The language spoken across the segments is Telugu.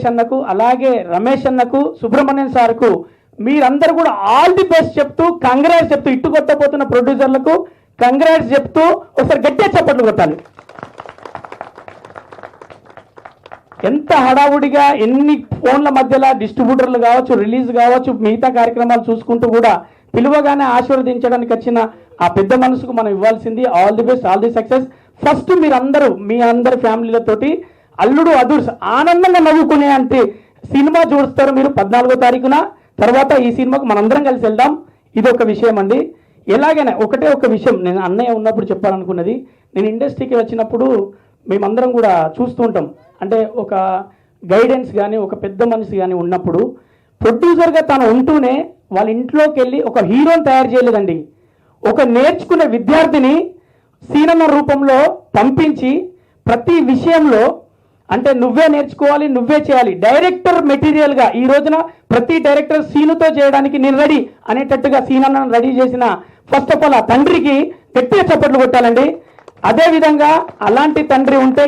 సురేష్ అన్నకు, అలాగే రమేష్ అన్నకు, సుబ్రహ్మణ్యం సార్కు మీరందరూ కూడా ఆల్ ది బెస్ట్ చెప్తూ, కంగ్రాట్స్ చెప్తూ, ఇట్టు కొట్టబోతున్న ప్రొడ్యూసర్లకు కంగ్రాట్స్ చెప్తూ ఒకసారి గట్టిగా చప్పట్లు కొట్టాలి. ఎంత హడావుడిగా ఎన్ని ఫోన్ల మధ్యలో డిస్ట్రిబ్యూటర్లు కావచ్చు, రిలీజ్ కావచ్చు, మిగతా కార్యక్రమాలు చూసుకుంటూ కూడా పిలువగానే ఆశీర్వదించడానికి వచ్చిన ఆ పెద్ద మనసుకు మనం ఇవ్వాల్సింది all the best, all the success. First మీరందరూ మీ అందరి ఫ్యామిలీలతోటి అల్లుడు అదుర్స్ ఆనందంగా నవ్వుకునే అంటే సినిమా చూస్తారు మీరు 14వ తారీఖున. తర్వాత ఈ సినిమాకు మనందరం కలిసి వెళ్దాం. ఇది ఒక విషయం అండి. ఎలాగైనా ఒకటే ఒక విషయం నేను అన్నయ్య ఉన్నప్పుడు చెప్పాలనుకున్నది, నేను ఇండస్ట్రీకి వచ్చినప్పుడు మేమందరం కూడా చూస్తూ ఉంటాం. అంటే ఒక గైడెన్స్ కానీ ఒక పెద్ద మనిషి కానీ ఉన్నప్పుడు ప్రొడ్యూసర్గా తను ఉంటూనే వాళ్ళ ఇంట్లోకి వెళ్ళి ఒక హీరోని తయారు చేయలేదండి. ఒక నేర్చుకునే విద్యార్థిని సీనన్న రూపంలో పంపించి ప్రతి విషయంలో అంటే నువ్వే నేర్చుకోవాలి, నువ్వే చేయాలి, డైరెక్టర్ మెటీరియల్గా ఈ రోజున ప్రతి డైరెక్టర్ సీనుతో చేయడానికి నేను రెడీ అనేటట్టుగా సీనన్నను రెడీ చేసిన ఫస్ట్ ఆఫ్ ఆల్ ఆ తండ్రికి గట్టిగా చప్పట్లు కొట్టాలండి. అదేవిధంగా అలాంటి తండ్రి ఉంటే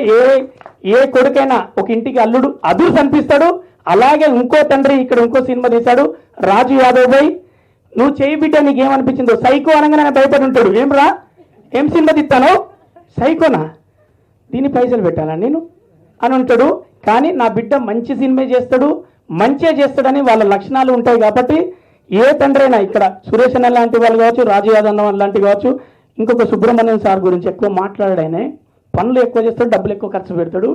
ఏ కొడుకైనా ఒక ఇంటికి అల్లుడు అదుర్స్ అనిపిస్తాడు. అలాగే ఇంకో తండ్రి ఇక్కడ ఇంకో సినిమా తీశాడు, రాజు యాదవ్ భాయ్. నువ్వు చేయి బిడ్డ నీకేమనిపించిందో, సైకో అనగానే భయపడి ఉంటాడు. ఏమ్రా ఏం సినిమా తీస్తాను, సైకోనా, దీని పైసలు పెట్టాలా నేను అని ఉంటాడు. కానీ నా బిడ్డ మంచి సినిమా చేస్తాడు, మంచిగా చేస్తాడని వాళ్ళ లక్షణాలు ఉంటాయి. కాబట్టి ఏ తండ్రి అయినా ఇక్కడ సురేష్ అన్న లాంటి వాళ్ళు కావచ్చు, రాజు యాదవ్ అన్న లాంటి కావచ్చు, ఇంకొక సుబ్రహ్మణ్యం సార్ గురించి ఎక్కువ మాట్లాడాయనే, పనులు ఎక్కువ చేస్తాడు, డబ్బులు ఎక్కువ ఖర్చు పెడతాడు.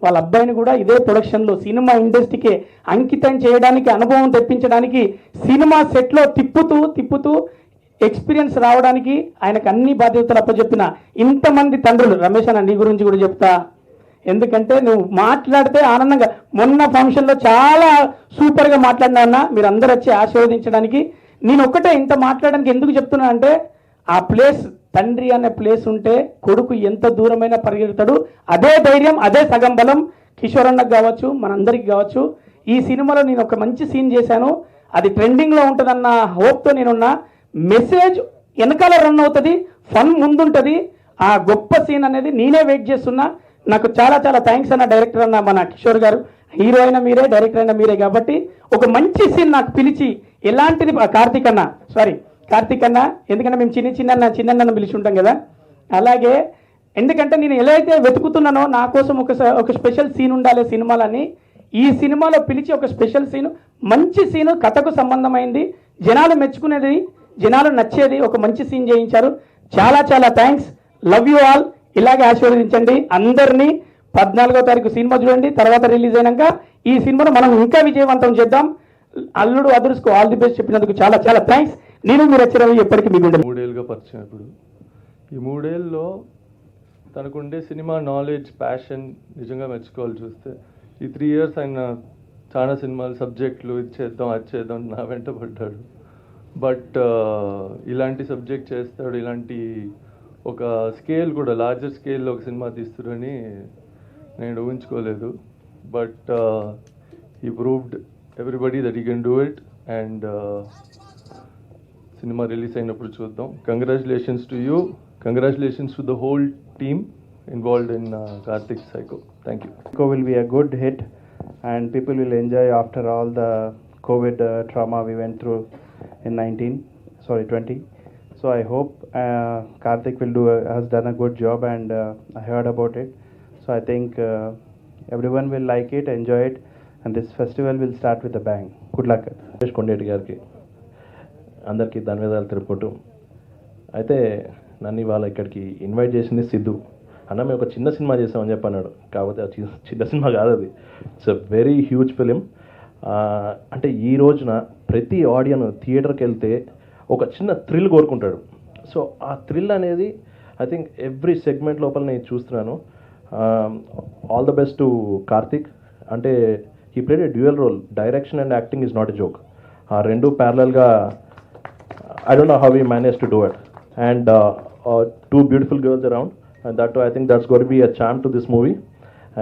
వాళ్ళ అబ్బాయిని కూడా ఇదే ప్రొడక్షన్లో సినిమా ఇండస్ట్రీకి అంకితం చేయడానికి, అనుభవం తెప్పించడానికి, సినిమా సెట్లో తిప్పుతూ ఎక్స్పీరియన్స్ రావడానికి ఆయనకు అన్ని బాధ్యతలు అప్పచెప్పిన ఇంతమంది తండ్రులు. రమేష్ అన్న నీ గురించి కూడా చెప్తా, ఎందుకంటే నువ్వు మాట్లాడితే ఆనందంగా, మొన్న ఫంక్షన్లో చాలా సూపర్గా మాట్లాడినా అన్న, మీరు అందరూ వచ్చి ఆశీర్వదించడానికి. నేను ఒక్కటే ఇంత మాట్లాడడానికి ఎందుకు చెప్తున్నా అంటే, ఆ ప్లేస్ తండ్రి అనే ప్లేస్ ఉంటే కొడుకు ఎంత దూరమైనా పరిగెడతాడు. అదే ధైర్యం, అదే సగం బలం కిషోర్ అన్నకు కావచ్చు, మనందరికి కావచ్చు. ఈ సినిమాలో నేను ఒక మంచి సీన్ చేశాను, అది ట్రెండింగ్లో ఉంటుందన్న హోప్తో నేనున్నా. మెసేజ్ వెనకాల రన్ అవుతుంది, ఫన్ ముందుంటుంది. ఆ గొప్ప సీన్ అనేది నేనే వెయిట్ చేస్తున్నా. నాకు చాలా చాలా థ్యాంక్స్ అన్న డైరెక్టర్ అన్న మన కిషోర్ గారు. హీరో అయినా మీరే, డైరెక్టర్ అయినా మీరే. కాబట్టి ఒక మంచి సీన్ నాకు పిలిచి ఎలాంటిది కార్తీక్ అన్న, ఎందుకంటే మేము చిన్నన్న పిలిచి ఉంటాం కదా. అలాగే ఎందుకంటే నేను ఎలా అయితే వెతుకుతున్నానో నా కోసం ఒక స్పెషల్ సీన్ ఉండాలి సినిమాలని, ఈ సినిమాలో పిలిచి ఒక స్పెషల్ సీను, మంచి సీను, కథకు సంబంధమైంది, జనాలు మెచ్చుకునేది, జనాలు నచ్చేది ఒక మంచి సీన్ చేయించారు. చాలా చాలా థ్యాంక్స్. Love you all. ఇలాగే ఆశీర్వదించండి అందరినీ. 14వ తారీఖు సినిమా చూడండి. తర్వాత రిలీజ్ అయినాక ఈ సినిమాను మనం ఇంకా విజయవంతం చేద్దాం. అల్లుడు అదుర్స్కు ఆల్ ది బెస్ట్ చెప్పినందుకు చాలా చాలా థ్యాంక్స్. నేను మీరు వచ్చారు ఎప్పటికీ మీకు 3 ఏళ్ళుగా పరిచయం. ఇప్పుడు ఈ 3 ఏళ్ళలో తనకుండే సినిమా నాలెడ్జ్, ప్యాషన్ నిజంగా మెచ్చుకోవాలి. చూస్తే ఈ 3 ఇయర్స్ ఆయన చాలా సినిమాలు, సబ్జెక్టులు, ఇది చేద్దాం అది చేద్దాం నా వెంట పడ్డాడు. బట్ ఇలాంటి సబ్జెక్ట్ చేస్తాడు, ఇలాంటి ఒక స్కేల్ కూడా లార్జర్ స్కేల్లో ఒక సినిమా తీస్తారని నేను ఊహించుకోలేదు. బట్ ఈ proved everybody that you can do it. And cinema release అయినప్పుడు చూద్దాం. Congratulations to you, congratulations to the whole team involved in Karthik Psycho. Thank you. Psycho will be a good hit and people will enjoy after all the COVID trauma we went through in 20. So I hope Karthik has done a good job and I heard about it. So I think everyone will like it, enjoy it, and this festival will start with a bang. Good luck. Kondeti గారికి అందరికీ ధన్యవాదాలు తెలుపుకుంటూ, అయితే నన్ను ఇవాళ ఇక్కడికి ఇన్వైట్ చేసింది సిద్ధు అన్న. మేము ఒక చిన్న సినిమా చేసామని చెప్పి అన్నాడు. కాకపోతే చిన్న సినిమా కాదు అది, it's a very huge film. అంటే ఈ రోజున ప్రతి ఆడియన్ థియేటర్కి వెళ్తే ఒక చిన్న థ్రిల్ కోరుకుంటాడు. సో ఆ థ్రిల్ అనేది ఐ థింక్ ఎవ్రీ సెగ్మెంట్ లోపల నేను చూస్తున్నాను. All the best to Karthik. అంటే he played a dual role. Direction and acting is not a joke. ఆ రెండు ప్యారలల్గా I don't know how he manage to do it. And 2 beautiful girls around. And that too, I think that's going to be a charm to this movie.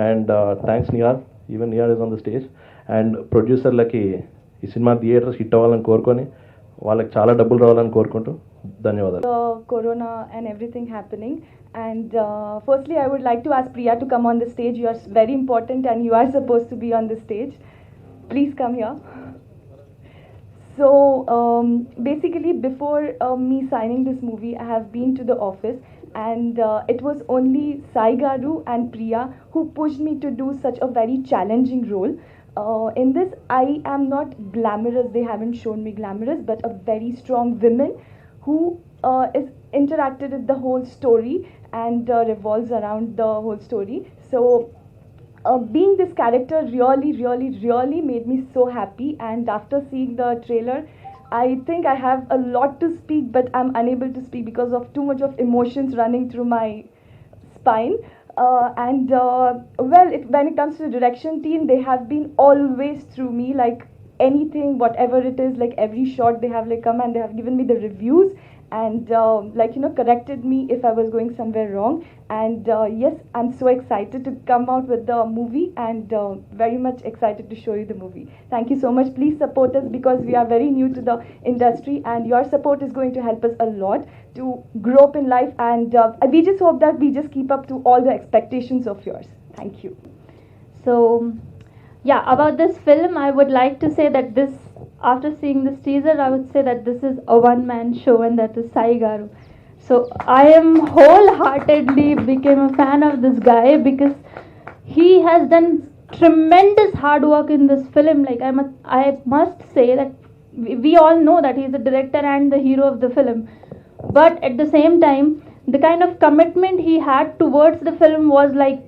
And thanks Niyar, even Niyar is on the stage. And producer laki ee cinema theaters hit avvalani korukoni వాళ్ళకి చాలా డబ్బులు రావాలని కోరుకుంటూ ధన్యవాదాలు. Corona and everything happening. And firstly, I would like to ask Priya to come on the stage. You are very important and you are supposed to be on the stage. Please come here. So basically, before me signing this movie, I have been to the office, and it was only Sai Garu and Priya who pushed me to do such a very challenging role. In this, I am not glamorous. They haven't shown me glamorous, but a very strong woman who is interacted with the whole story and revolves around the whole story. So being this character really made me so happy. And after seeing the trailer, I think I have a lot to speak, but I'm unable to speak because of too much of emotions running through my spine. When it comes to the direction team, they have been always through me, like anything, whatever it is, like every shot they have like come and they have given me the reviews and corrected me if I was going somewhere wrong. And yes, I'm so excited to come out with the movie, and very much excited to show you the movie. Thank you so much. Please support us because we are very new to the industry, and your support is going to help us a lot to grow up in life. And we just hope that we just keep up to all the expectations of yours. Thank you. So, yeah, about this film, I would like to say that this, after seeing this teaser, I would say that this is a one-man show, and that is Sai Garu. So, I am wholeheartedly became a fan of this guy because he has done tremendous hard work in this film. Like, I must say that we all know that he's the director and the hero of the film. But at the same time, the kind of commitment he had towards the film was like,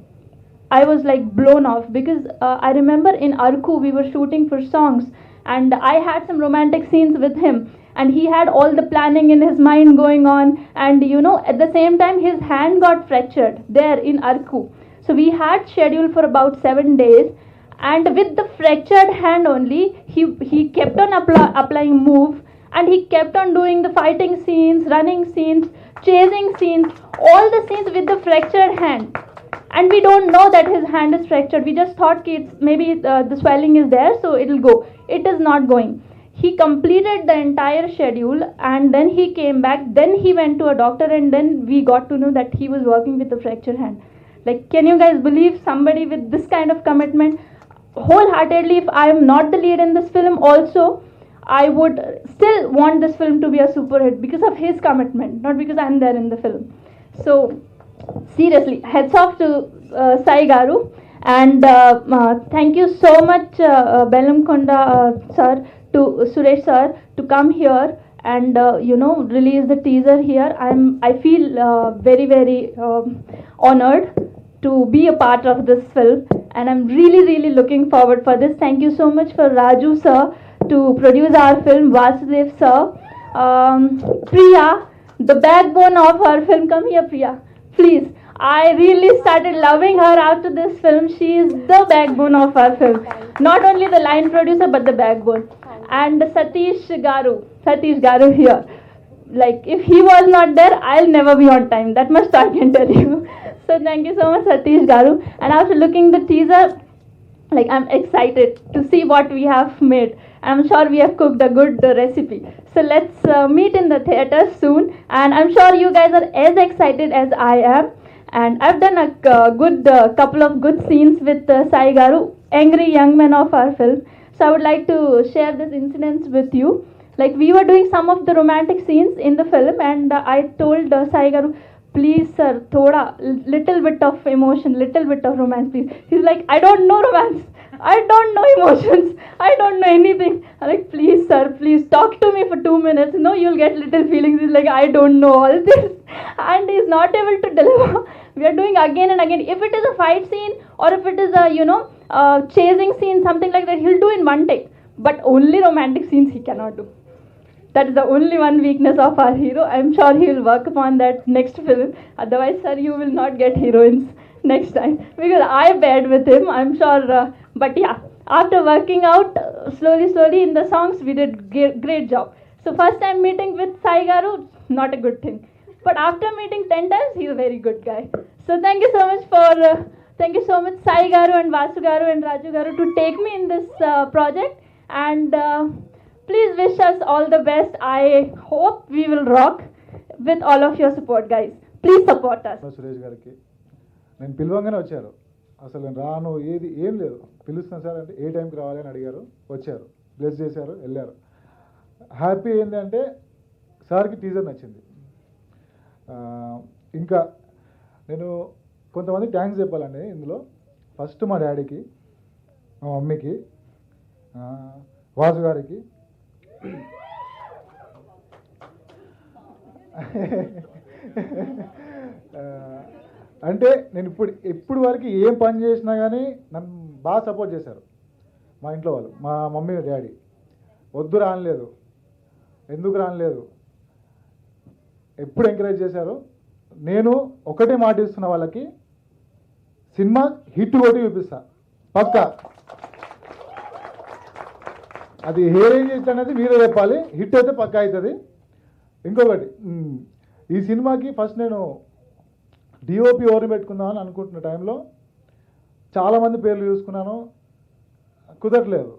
I was like blown off because I remember in Arku we were shooting for songs, and I had some romantic scenes with him, and he had all the planning in his mind going on, and at the same time his hand got fractured there in Arku. So we had scheduled for about 7 days, and with the fractured hand only, he kept on applying move, and he kept on doing the fighting scenes, running scenes, chasing scenes, all the scenes with the fractured hand. And we don't know that his hand is fractured. We just thought maybe the swelling is there, so it'll go. It is not going. He completed the entire schedule, and then he came back. Then he went to a doctor, and then we got to know that he was working with a fractured hand. Like, can you guys believe somebody with this kind of commitment? Wholeheartedly, if I am not the lead in this film also, I would still want this film to be a super hit because of his commitment, not because I'm there in the film. So, seriously, heads off to Sai Garu, and thank you so much Bellamkonda sir, to Suresh sir, to come here and release the teaser here. I feel very honored to be a part of this film, and I'm really looking forward for this. Thank you so much for Raju sir to produce our film, Vasudev sir, Priya, the backbone of our film. Come here, Priya, please. I really started loving her after this film. She is the backbone of our film. Not only the line producer, but the backbone. And Satish Garu here. Like, if he was not there, I'll never be on time. That much I can tell you. So thank you so much, Satish Garu. And after looking the teaser, like, I'm excited to see what we have made. I'm sure we have cooked a good recipe. So let's meet in the theater soon. And I'm sure you guys are as excited as I am. And I've done a couple of good scenes with Sai Garu, angry young man of our film. So I would like to share this incident with you. Like, we were doing some of the romantic scenes in the film, and I told Sai Garu, please sir, little bit of emotion, little bit of romance, please. He's like, I don't know romance, I don't know emotions, I don't know anything. I'm like, please sir, please talk to me for 2 minutes. No, you'll get little feelings. He's like, I don't know all this, and he's not able to deliver. We are doing again and again. If it is a fight scene, or if it is a chasing scene, something like that, he'll do in one take. But only romantic scenes he cannot do. That is the only one weakness of our hero. I'm sure he will work upon that next film. Otherwise, sir, you will not get heroines next time, because I paired with him, I'm sure. But yeah, after working out slowly in the songs, we did great job. So first time meeting with Sai Garu, not a good thing. But after meeting 10 times, he's a very good guy. So thank you so much Sai Garu and Vasu Garu and Raju Garu to take me in this project. And Please wish us all the best. I hope we will rock with all of your support, guys. Please support us. Suresh గారికి నేను పిలవంగానే వచ్చారు. అసలు నేను రాను ఏం లేదు, పిలుస్తున్నాను సార్ అంటే ఏ టైంకి రావాలి అని అడిగారు, వచ్చారు, బ్లెస్ చేశారు, వెళ్ళారు. హ్యాపీ ఏంటంటే సార్కి టీజర్ నచ్చింది. ఇంకా నేను కొంతమంది థ్యాంక్స్ చెప్పాలండి ఇందులో. ఫస్ట్ మా డాడీకి, మా మమ్మీకి, వాసు గారికి, అంటే నేను ఇప్పుడు వరకు ఏం పని చేసినా కానీ నన్ను బాగా సపోర్ట్ చేశారు మా ఇంట్లో వాళ్ళు. మా మమ్మీ డాడీ వద్దు రానలేదు, ఎందుకు రానలేదు, ఎప్పుడు ఎంకరేజ్ చేశారు. నేను ఒకటే మాట ఇస్తున్న వాళ్ళకి, సినిమా హిట్ కొట్టి చూపిస్తా పక్కా. అది ఏ రేంజ్ హిట్ అనేది మీరే చెప్పాలి, హిట్ అయితే పక్కా అవుతుంది. ఇంకొకటి, ఈ సినిమాకి ఫస్ట్ నేను డిఓపి ఎవరిని పెట్టుకుందామని అనుకుంటున్న టైంలో చాలామంది పేర్లు చూసుకున్నాను, కుదరలేదు.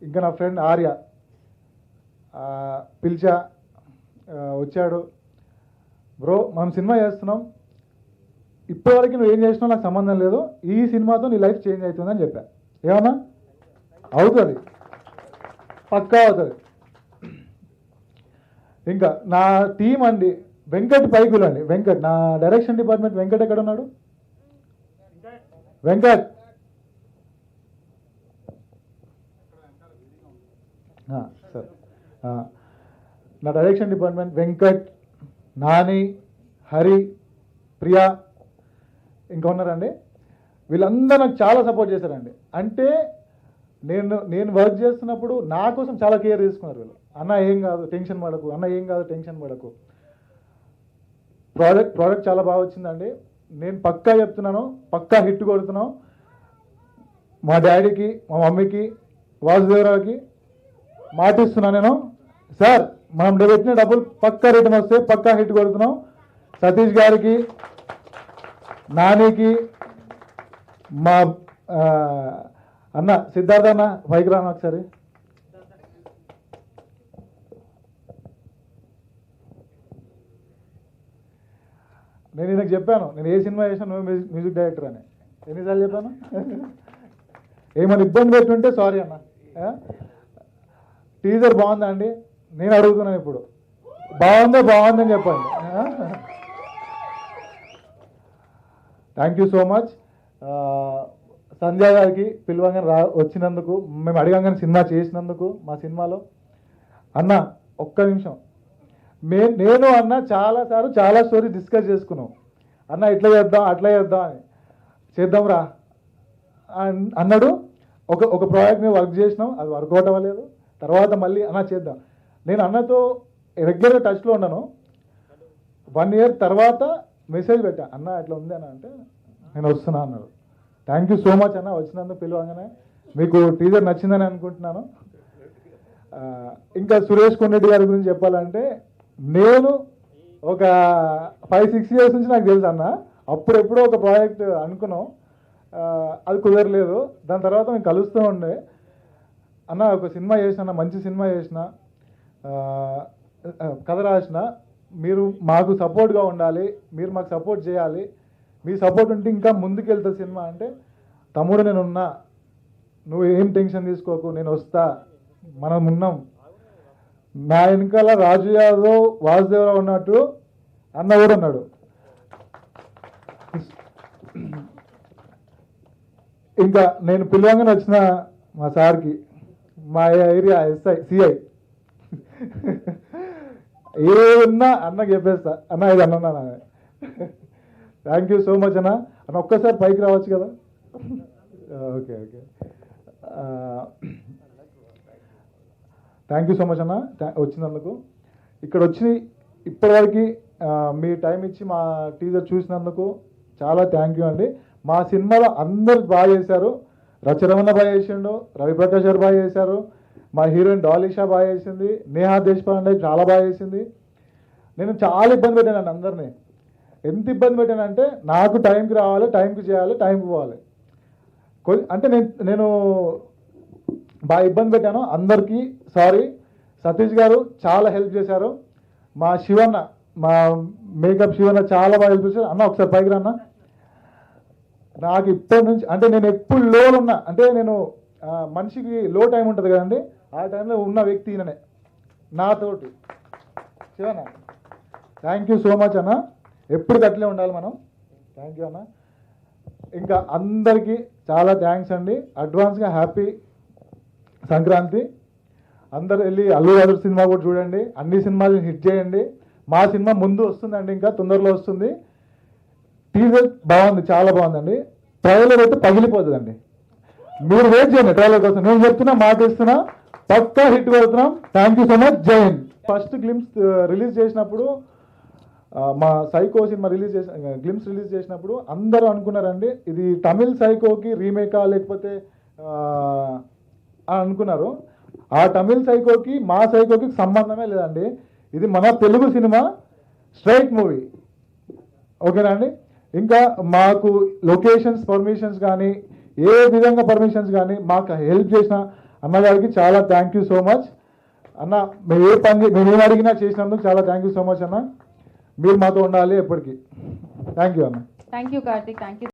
ఇంకా నా ఫ్రెండ్ ఆర్య పిలిచా, వచ్చాడు. బ్రో మనం సినిమా చేస్తున్నాం, ఇప్పటివరకు నువ్వు ఏం చేసినావు నాకు సంబంధం లేదు, ఈ సినిమాతో నీ లైఫ్ చేంజ్ అవుతుందని చెప్పా. ఏమన్నా అవుతుంది, పక్కా అవుతుంది. ఇంకా నా టీం అండి, వెంకట్ పైకి పిలవండి. వెంకట్, నా డైరెక్షన్ డిపార్ట్మెంట్ వెంకట్ ఎక్కడ ఉన్నాడు? వెంకట్ సార్, నా డైరెక్షన్ డిపార్ట్మెంట్ వెంకట్, నాని, హరి, ప్రియా ఇంకా ఉన్నారండి. వీళ్ళందరూ నాకు చాలా సపోర్ట్ చేశారండి. అంటే నేను వర్క్ చేస్తున్నప్పుడు నా కోసం చాలా కేర్ తీసుకున్నారు వీళ్ళు. అన్న ఏం కాదు టెన్షన్ పడకు, అన్న ఏం కాదు టెన్షన్ పడకు. ప్రోడక్ట్ చాలా బాగా వచ్చిందండి. నేను పక్కా చెప్తున్నాను, పక్కా హిట్ కొడుతున్నాం. మా డాడీకి, మా మమ్మీకి, వాసుదేవరావుకి మాటిస్తున్నాను నేను, సార్ మనం పెట్టిన డబ్బులు పక్కా రిటర్న్ వస్తే పక్కా హిట్ కొడుతున్నాం. సతీష్ గారికి, నానికి, మా అన్న సిద్ధార్థ అన్న పైకి రాను ఒకసారి. నేను ఈయనకు చెప్పాను, నేను ఏ సినిమా చేసినా నువ్వు మ్యూజిక్ డైరెక్టర్ అని. ఎన్నిసార్లు చెప్పాను? ఏమైనా ఇబ్బంది పెట్టుంటే సారీ అన్న. టీజర్ బాగుందా అండి? నేను అడుగుతున్నాను ఇప్పుడు, బాగుందని చెప్పండి. Thank you so much. Sandhya గారికి పిలవంగానే వచ్చినందుకు, మేము అడగంగానే సినిమా చేసినందుకు మా సినిమాలో. అన్న ఒక్క నిమిషం, నేను అన్న చాలాసార్లు చాలా స్టోరీ డిస్కస్ చేసుకున్నాం. అన్న ఇట్లా చేద్దాం అట్లా చేద్దాం అని, చేద్దాం రా అన్నాడు. ఒక ప్రాజెక్ట్ మీద వర్క్ చేసినాం, అది వర్కౌట్ అవ్వలేదు. తర్వాత మళ్ళీ అన్న చేద్దాం. నేను అన్నతో రెగ్యులర్గా టచ్లో ఉన్నాను. 1 year తర్వాత మెసేజ్ పెట్టా, అన్న ఇట్లా ఉంది అన్న అంటే నేను వస్తున్నా అన్నాడు. థ్యాంక్ యూ సో మచ్ అన్న, వచ్చినందుకు పిలవగానే. మీకు టీజర్ నచ్చిందని అనుకుంటున్నాను. ఇంకా సురేష్ కొండరెడ్డి గారి గురించి చెప్పాలంటే, నేను ఒక 5-6 years నుంచి నాకు తెలుసు అన్న. అప్పుడెప్పుడో ఒక ప్రాజెక్ట్ అనుకున్నాం, అది కుదరలేదు. దాని తర్వాత మేము కలుస్తూ ఉండే, అన్న ఒక సినిమా చేసిన, మంచి సినిమా చేసిన, కథ రాసిన, మీరు మాకు సపోర్ట్గా ఉండాలి, మీరు మాకు సపోర్ట్ చేయాలి, మీ సపోర్ట్ ఉంటే ఇంకా ముందుకెళ్తా సినిమా అంటే, తమ్ముడు నేను ఉన్నా, నువ్వు ఏం టెన్షన్ తీసుకోకు, నేను వస్తా, మనం ఉన్నాం. నా వెనకాల రాజు యాదవ్, వాసుదేవరావు ఉన్నట్టు అన్న కూడా ఉన్నాడు. ఇంకా నేను పిలవంగానే వచ్చిన మా సార్కి, మా ఏరియా సిఐ ఏమన్నా అన్నకి చెప్పేస్తా, అన్న ఇది అన్నా. థ్యాంక్ యూ సో మచ్ అన్న. అన్న ఒక్కసారి పైకి రావచ్చు కదా? Okay. Thank you so much అన్న వచ్చినందుకు. ఇక్కడ వచ్చి ఇప్పటివరకు మీ టైం ఇచ్చి మా టీజర్ చూసినందుకు చాలా థ్యాంక్ యూ అండి. మా సినిమాలో అందరు బాగా చేశారు. రచరమణ బాగా చేసిండు, రవిప్రకాష్ గారు బాగా చేశారు, మా హీరోయిన్ డాలిషా బాగా చేసింది, నేహా దేశపాండే చాలా బాగా చేసింది. నేను చాలా ఇబ్బంది పెట్టానండి అందరినీ. ఎంత ఇబ్బంది పెట్టానంటే, నాకు టైంకి రావాలి, టైంకి చేయాలి, టైంకి పోవాలి. అంటే నేను బాగా ఇబ్బంది పెట్టాను. అందరికీ సారీ. సతీష్ గారు చాలా హెల్ప్ చేశారు. మా శివన్న, మా మేకప్ శివన్న చాలా బాగా హెల్ప్ చేశారు. అన్న ఒకసారి పైకి రన్నా. నాకు ఇప్పటి నుంచి అంటే నేను ఎప్పుడు లోలో ఉన్నా, అంటే నేను మనిషికి లో టైం ఉంటుంది కదండి, ఆ టైంలో ఉన్న వ్యక్తి ఈయననే నాతోటి. Shivanna thank you so much అన్న. ఎప్పుడు అట్లే ఉండాలి మనం. థ్యాంక్ యూ అన్న. ఇంకా అందరికీ చాలా థ్యాంక్స్ అండి. అడ్వాన్స్గా హ్యాపీ సంక్రాంతి. అందరు వెళ్ళి అల్లు అర్జున్ సినిమా కూడా చూడండి. అన్ని సినిమాలు హిట్ చేయండి. మా సినిమా ముందు వస్తుందండి, ఇంకా తొందరలో వస్తుంది. టీజర్ బాగుంది, చాలా బాగుందండి. ట్రైలర్ అయితే పగిలిపోతుందండి. మీరు వెయిట్ చేయండి ట్రైలర్ కోసం. నేను చెప్తున్నా, మాట ఇస్తున్నా, పక్కా హిట్ కొడుతున్నాం. Thank you so much. జై హింద్. ఫస్ట్ గ్లిమ్స్ రిలీజ్ చేసినప్పుడు, మా సైకో సినిమా గ్లిమ్స్ రిలీజ్ చేసినప్పుడు అందరూ అనుకున్నారండి ఇది తమిళ్ సైకోకి రీమేకా లేకపోతే అని అనుకున్నారు. ఆ తమిళ్ సైకోకి మా సైకోకి సంబంధమే లేదండి. ఇది మన తెలుగు సినిమా, స్ట్రైట్ మూవీ. ఓకేనా అండి. ఇంకా మాకు లొకేషన్స్ పర్మిషన్స్ కానీ ఏ విధంగా పర్మిషన్స్ కానీ మాకు హెల్ప్ చేసిన అన్నగారికి చాలా థ్యాంక్ యూ సో మచ్ అన్న. మేము ఏ పని మేము ఏం అడిగినా చేసినందుకు చాలా థ్యాంక్ యూ సో మచ్ అన్న. మీరు మాతో ఉండాలి ఎప్పటికీ. థ్యాంక్ యూ అన్న. Thank you, Karthik. Thank you.